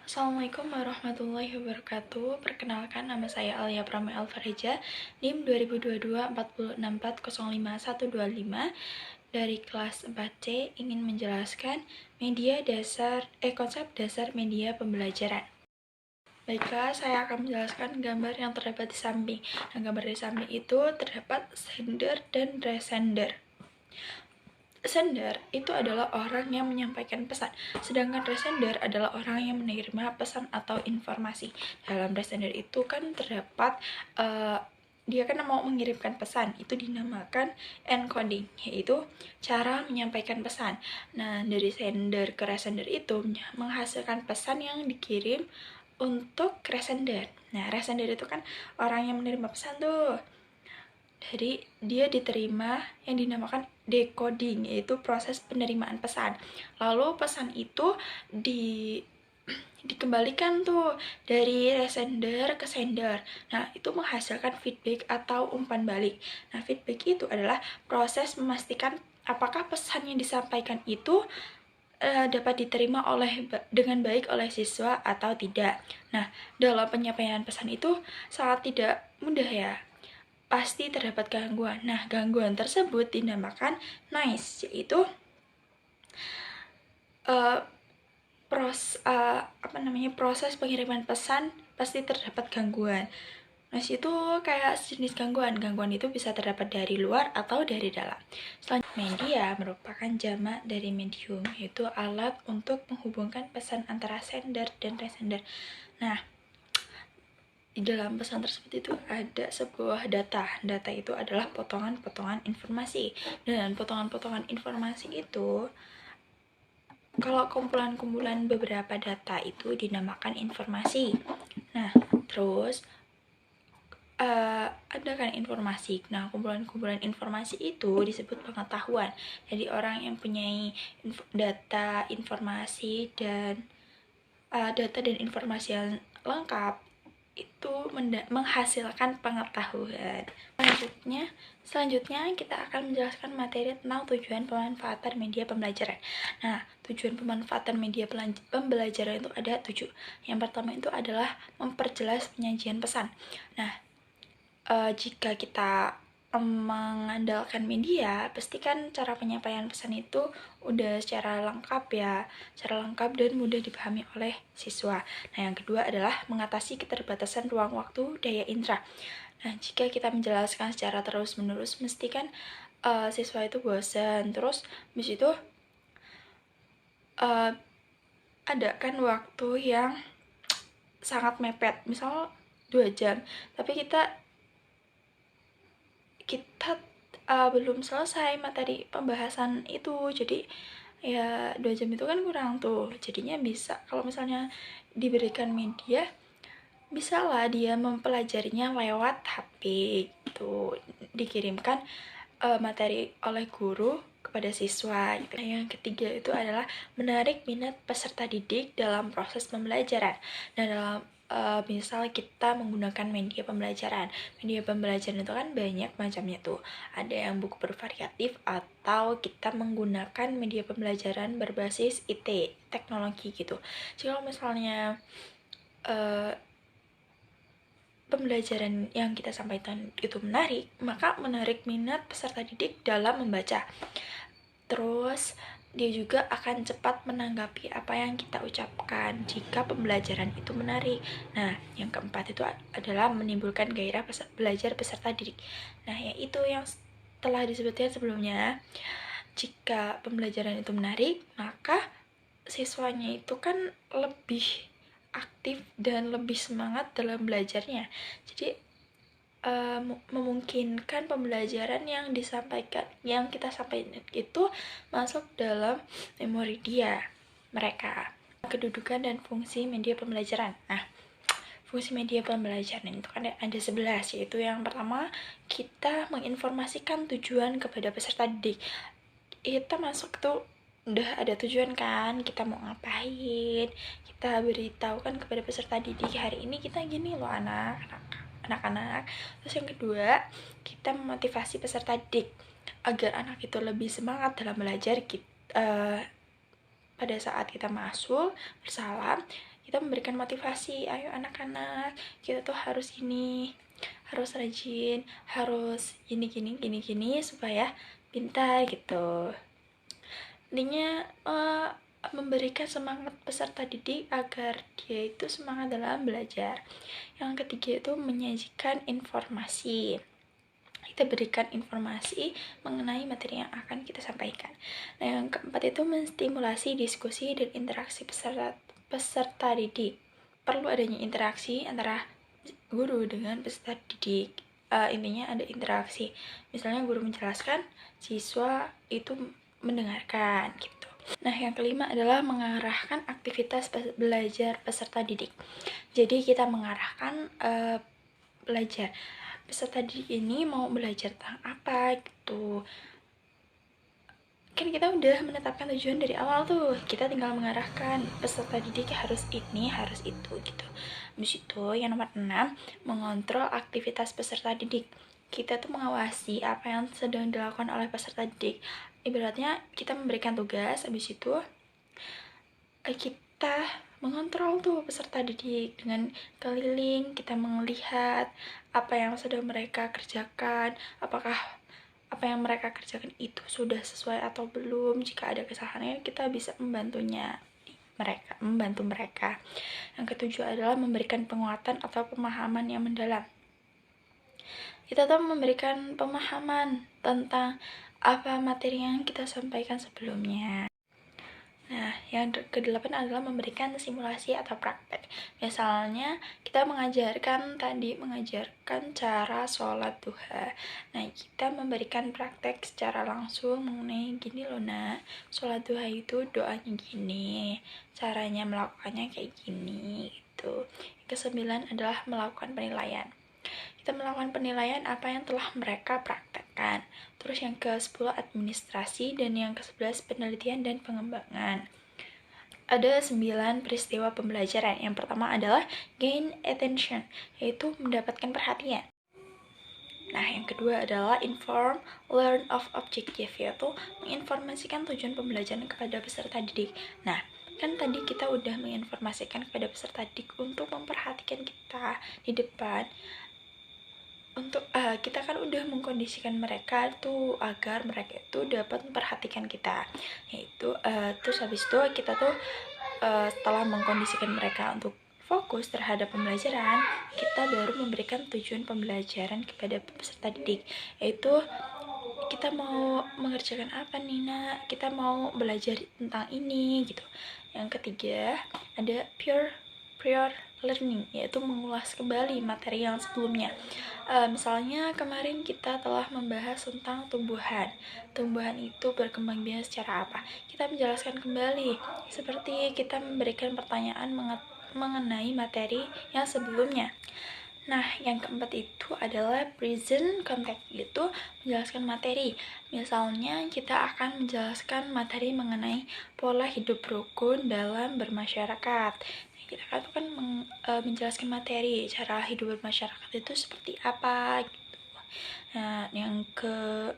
Assalamualaikum warahmatullahi wabarakatuh. Perkenalkan, nama saya Alia Prama Alfareja, NIM 2022 464045125 dari kelas 4C, ingin menjelaskan konsep dasar media pembelajaran. Baiklah, saya akan menjelaskan gambar yang terdapat di samping. Nah, gambar di samping itu terdapat sender dan resender. Sender itu adalah orang yang menyampaikan pesan, sedangkan resender adalah orang yang menerima pesan atau informasi. Dalam resender itu kan terdapat dia kan mau mengirimkan pesan, itu dinamakan encoding, yaitu cara menyampaikan pesan. Nah, dari sender ke resender itu menghasilkan pesan yang dikirim untuk resender. Nah, resender itu kan orang yang menerima pesan tuh. Jadi dia diterima yang dinamakan decoding, yaitu proses penerimaan pesan. Lalu pesan itu dikembalikan tuh dari resender ke sender. Nah, itu menghasilkan feedback atau umpan balik. Nah, feedback itu adalah proses memastikan apakah pesan yang disampaikan itu dapat diterima dengan baik oleh siswa atau tidak. Nah, dalam penyampaian pesan itu sangat tidak mudah ya. Pasti terdapat gangguan. Nah, gangguan tersebut dinamakan noise, yaitu proses pengiriman pesan pasti terdapat gangguan. Noise itu kayak jenis gangguan. Gangguan itu bisa terdapat dari luar atau dari dalam. Selanjutnya, media merupakan jamak dari medium, yaitu alat untuk menghubungkan pesan antara sender dan resender. Nah, di dalam pesan tersebut itu ada sebuah data. Data itu adalah potongan-potongan informasi. Dan potongan-potongan informasi itu, kalau kumpulan-kumpulan beberapa data itu dinamakan informasi. Nah, terus ada kan informasi. Nah, kumpulan-kumpulan informasi itu disebut pengetahuan. Jadi orang yang punya data, informasi, dan data dan informasi yang lengkap itu menghasilkan pengetahuan. Selanjutnya kita akan menjelaskan materi tentang tujuan pemanfaatan media pembelajaran. Nah, tujuan pemanfaatan media pembelajaran itu ada 7. Yang pertama itu adalah memperjelas penyajian pesan. Nah, jika kita mengandalkan media, pastikan cara penyampaian pesan itu udah secara lengkap dan mudah dipahami oleh siswa. Nah, yang kedua adalah mengatasi keterbatasan ruang waktu daya indera. Nah, jika kita menjelaskan secara terus-menerus, mesti kan siswa itu bosan. Terus habis itu ada kan waktu yang sangat mepet, misal 2 jam, tapi kita belum selesai materi pembahasan itu, jadi ya 2 jam itu kan kurang tuh. Jadinya bisa kalau misalnya diberikan media, bisa lah dia mempelajarinya lewat HP itu, dikirimkan materi oleh guru kepada siswa gitu. Nah, yang ketiga itu adalah menarik minat peserta didik dalam proses pembelajaran. Nah, dalam misal kita menggunakan media pembelajaran. Media pembelajaran itu kan banyak macamnya tuh. Ada yang buku bervariatif atau kita menggunakan media pembelajaran berbasis IT, teknologi gitu. Jadi kalau misalnya pembelajaran yang kita sampaikan itu menarik, maka menarik minat peserta didik dalam membaca. Terus dia juga akan cepat menanggapi apa yang kita ucapkan jika pembelajaran itu menarik. Nah, yang keempat itu adalah menimbulkan gairah belajar peserta didik. Nah, yaitu yang telah disebutkan sebelumnya. Jika pembelajaran itu menarik, maka siswanya itu kan lebih aktif dan lebih semangat dalam belajarnya. Jadi memungkinkan pembelajaran yang kita sampaikan itu masuk dalam memori mereka. Kedudukan dan fungsi media pembelajaran. Nah, fungsi media pembelajaran itu kan ada 11, yaitu yang pertama, kita menginformasikan tujuan kepada peserta didik. Kita masuk tuh udah ada tujuan kan, kita mau ngapain, kita beritahukan kepada peserta didik, hari ini kita gini loh anak-anak. Terus yang kedua, kita memotivasi peserta didik agar anak itu lebih semangat dalam belajar. pada saat kita masuk bersalam, kita memberikan motivasi, ayo anak-anak, kita tuh harus gini, harus rajin, harus gini supaya pintar gitu. Intinya memberikan semangat peserta didik agar dia itu semangat dalam belajar. Yang ketiga itu menyajikan informasi. Kita berikan informasi mengenai materi yang akan kita sampaikan. Nah, yang keempat itu menstimulasi diskusi dan interaksi peserta didik. Perlu adanya interaksi antara guru dengan peserta didik. Intinya ada interaksi. Misalnya guru menjelaskan, siswa itu mendengarkan gitu. Nah, yang kelima adalah mengarahkan aktivitas belajar peserta didik. Jadi kita mengarahkan belajar peserta didik ini mau belajar tentang apa gitu. Kan kita udah menetapkan tujuan dari awal tuh, kita tinggal mengarahkan peserta didik harus ini, harus itu gitu. Habis itu yang nomor 6, mengontrol aktivitas peserta didik. Kita tuh mengawasi apa yang sedang dilakukan oleh peserta didik. Ibaratnya kita memberikan tugas, habis itu kita mengontrol tuh peserta didik dengan keliling, kita melihat apa yang sedang mereka kerjakan, apakah apa yang mereka kerjakan itu sudah sesuai atau belum. Jika ada kesalahannya, kita bisa membantu mereka. Yang ketujuh adalah memberikan penguatan atau pemahaman yang mendalam. Kita tuh memberikan pemahaman tentang apa materi yang kita sampaikan sebelumnya. Nah, yang ke-8 adalah memberikan simulasi atau praktek. Misalnya, kita mengajarkan cara sholat duha. Nah, kita memberikan praktek secara langsung mengenai gini loh nak, sholat duha itu doanya gini, caranya melakukannya kayak gini gitu. Yang ke-9 adalah melakukan penilaian. Kita melakukan penilaian apa yang telah mereka praktekkan. Terus yang ke-10 administrasi, dan yang ke-11 penelitian dan pengembangan. Ada 9 peristiwa pembelajaran. Yang pertama adalah gain attention, yaitu mendapatkan perhatian. Nah, yang kedua adalah inform, learn of objective, yaitu menginformasikan tujuan pembelajaran kepada peserta didik. Nah, kan tadi kita udah menginformasikan kepada peserta didik untuk memperhatikan kita di depan. Untuk kita kan udah mengkondisikan mereka tuh agar mereka itu dapat memperhatikan kita, yaitu terus habis itu kita tuh setelah mengkondisikan mereka untuk fokus terhadap pembelajaran, kita baru memberikan tujuan pembelajaran kepada peserta didik, yaitu kita mau mengerjakan apa nih nak, kita mau belajar tentang ini gitu. Yang ketiga ada prior learning, yaitu mengulas kembali materi yang sebelumnya. Misalnya kemarin kita telah membahas tentang tumbuhan itu berkembang biak secara apa, kita menjelaskan kembali seperti kita memberikan pertanyaan mengenai materi yang sebelumnya. Nah, yang keempat itu adalah present context, yaitu menjelaskan materi. Misalnya kita akan menjelaskan materi mengenai pola hidup rukun dalam bermasyarakat. Kita kan menjelaskan materi cara hidup bermasyarakat itu seperti apa gitu. Nah, yang ke-5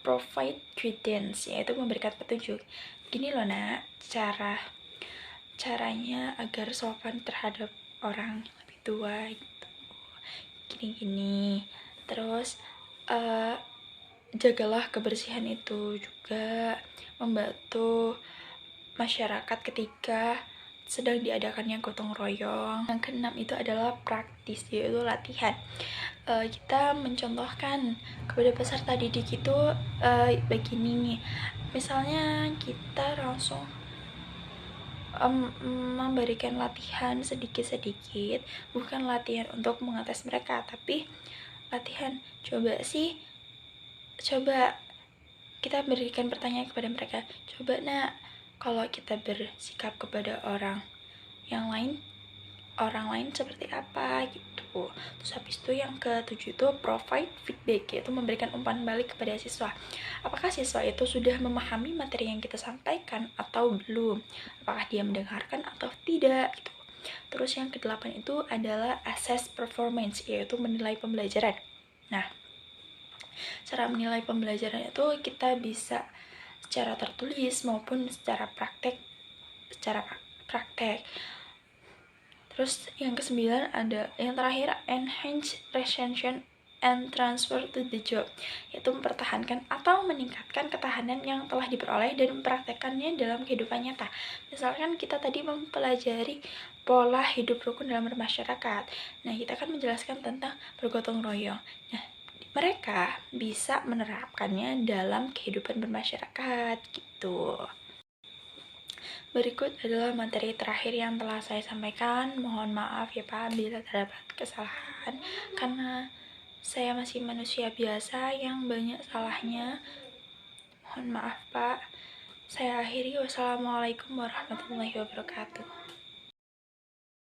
provide guidance, yaitu memberikan petunjuk. Gini loh nak, caranya agar sopan terhadap orang lebih tua gitu, gini. Terus jagalah kebersihan itu juga membantu masyarakat ketika sedang diadakannya gotong royong. Yang ke-6 itu adalah praktis, yaitu latihan. Kita mencontohkan kepada peserta didik itu begini nih, misalnya kita langsung memberikan latihan sedikit-sedikit, bukan latihan untuk mengetes mereka, tapi latihan coba kita berikan pertanyaan kepada mereka, coba nak, kalau kita bersikap kepada orang lain seperti apa gitu. Terus habis itu yang ke-7 itu provide feedback, yaitu memberikan umpan balik kepada siswa. Apakah siswa itu sudah memahami materi yang kita sampaikan atau belum? Apakah dia mendengarkan atau tidak gitu. Terus yang ke-8 itu adalah assess performance, yaitu menilai pembelajaran. Nah, cara menilai pembelajaran itu kita bisa secara tertulis maupun secara praktek. Terus yang ke-9 ada yang terakhir, enhance retention and transfer to the job, yaitu mempertahankan atau meningkatkan ketahanan yang telah diperoleh dan mempraktekkannya dalam kehidupan nyata. Misalkan kita tadi mempelajari pola hidup rukun dalam bermasyarakat. Nah, kita akan menjelaskan tentang bergotong royong. Nah, mereka bisa menerapkannya dalam kehidupan bermasyarakat gitu. Berikut adalah materi terakhir yang telah saya sampaikan. Mohon maaf ya Pak bila terdapat kesalahan, karena saya masih manusia biasa yang banyak salahnya. Mohon maaf Pak. Saya akhiri. Wassalamualaikum warahmatullahi wabarakatuh.